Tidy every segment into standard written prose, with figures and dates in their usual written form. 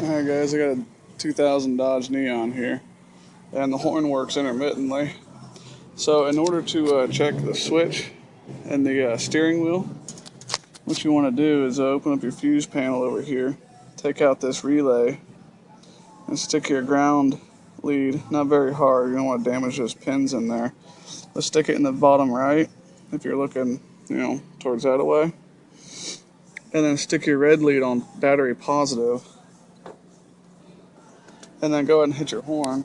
Alright guys, I got a 2000 Dodge Neon here, and the horn works intermittently. So in order to check the switch and the steering wheel, what you want to do is open up your fuse panel over here, take out this relay, and stick your ground lead, not very hard, you don't want to damage those pins in there. Let's stick it in the bottom right, if you're looking, towards that way. And then stick your red lead on battery positive. And then go ahead and hit your horn.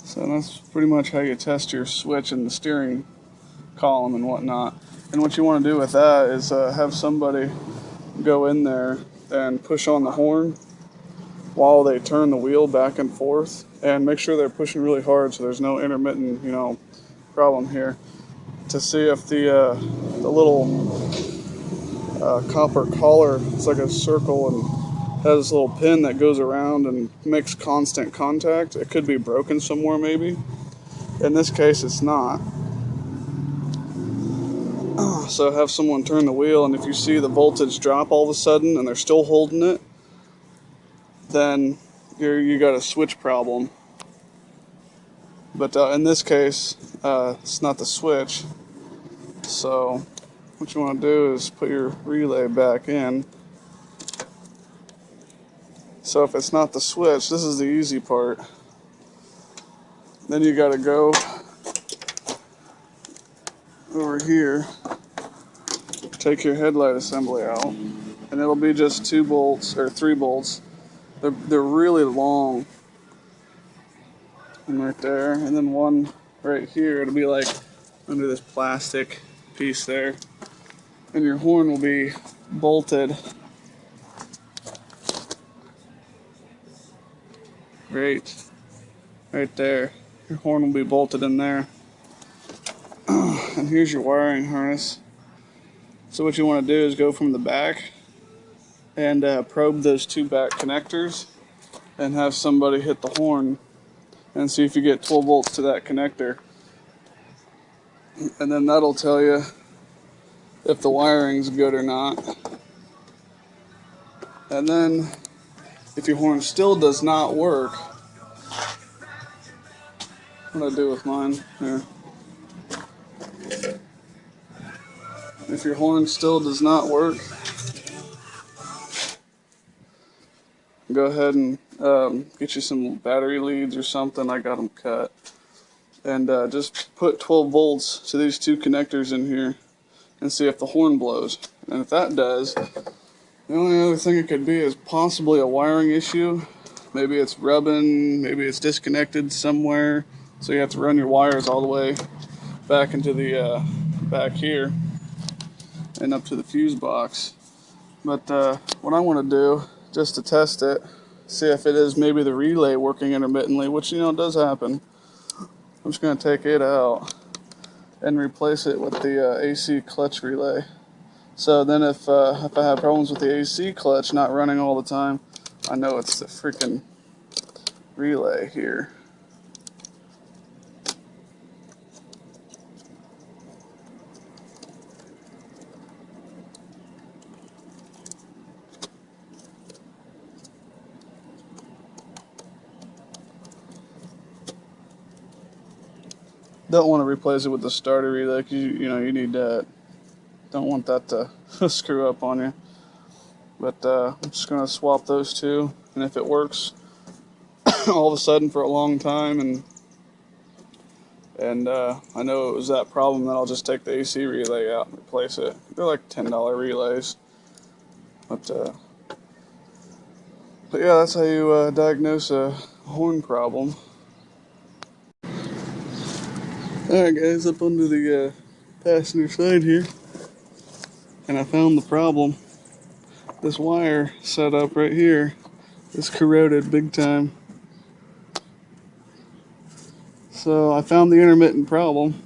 So that's pretty much how you test your switch and the steering column and whatnot. And what you want to do with that is have somebody go in there and push on the horn while they turn the wheel back and forth, and make sure they're pushing really hard so there's no intermittent, problem here, to see if the little copper collar, it's like a circle and has this little pin that goes around and makes constant contact. It could be broken somewhere maybe. In this case it's not. So have someone turn the wheel, and if you see the voltage drop all of a sudden and they're still holding it, then you got a switch problem. But in this case, it's not the switch. So what you want to do is put your relay back in. So if it's not the switch, this is the easy part. Then you got to go over here, take your headlight assembly out, and it'll be just 2 bolts or 3 bolts. They're really long. One right there, and then one right here. It'll be like under this plastic piece there. And your horn will be bolted right there. Your horn will be bolted in there. And here's your wiring harness. So what you want to do is go from the back and probe those 2 back connectors and have somebody hit the horn and see if you get 12 volts to that connector. And then that'll tell you if the wiring's good or not. And then if your horn still does not work, what do I do with mine here? If your horn still does not work, go ahead and get you some battery leads or something. I got them cut. And just put 12 volts to these 2 connectors in here and see if the horn blows. And if that does, the only other thing it could be is possibly a wiring issue. Maybe it's rubbing, maybe it's disconnected somewhere, so you have to run your wires all the way back into the back here and up to the fuse box. But what I want to do, just to test it, see if it is maybe the relay working intermittently, which does happen. I'm just going to take it out and replace it with the AC clutch relay. So then if I have problems with the AC clutch not running all the time, I know it's the freaking relay here. Don't want to replace it with the starter relay, because you need that. Don't want that to screw up on you. But I'm just going to swap those 2, and if it works all of a sudden for a long time, and I know it was that problem, then I'll just take the AC relay out and replace it. They're like $10 relays. But yeah, that's how you diagnose a horn problem. Alright guys, up under the passenger side here, and I found the problem. This wire set up right here is corroded big time. So I found the intermittent problem.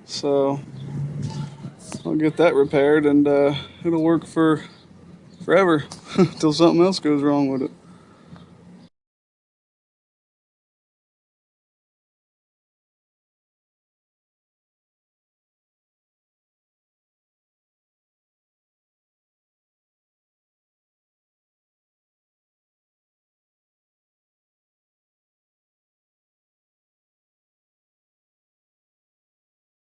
So I'll get that repaired, and it'll work for forever until something else goes wrong with it.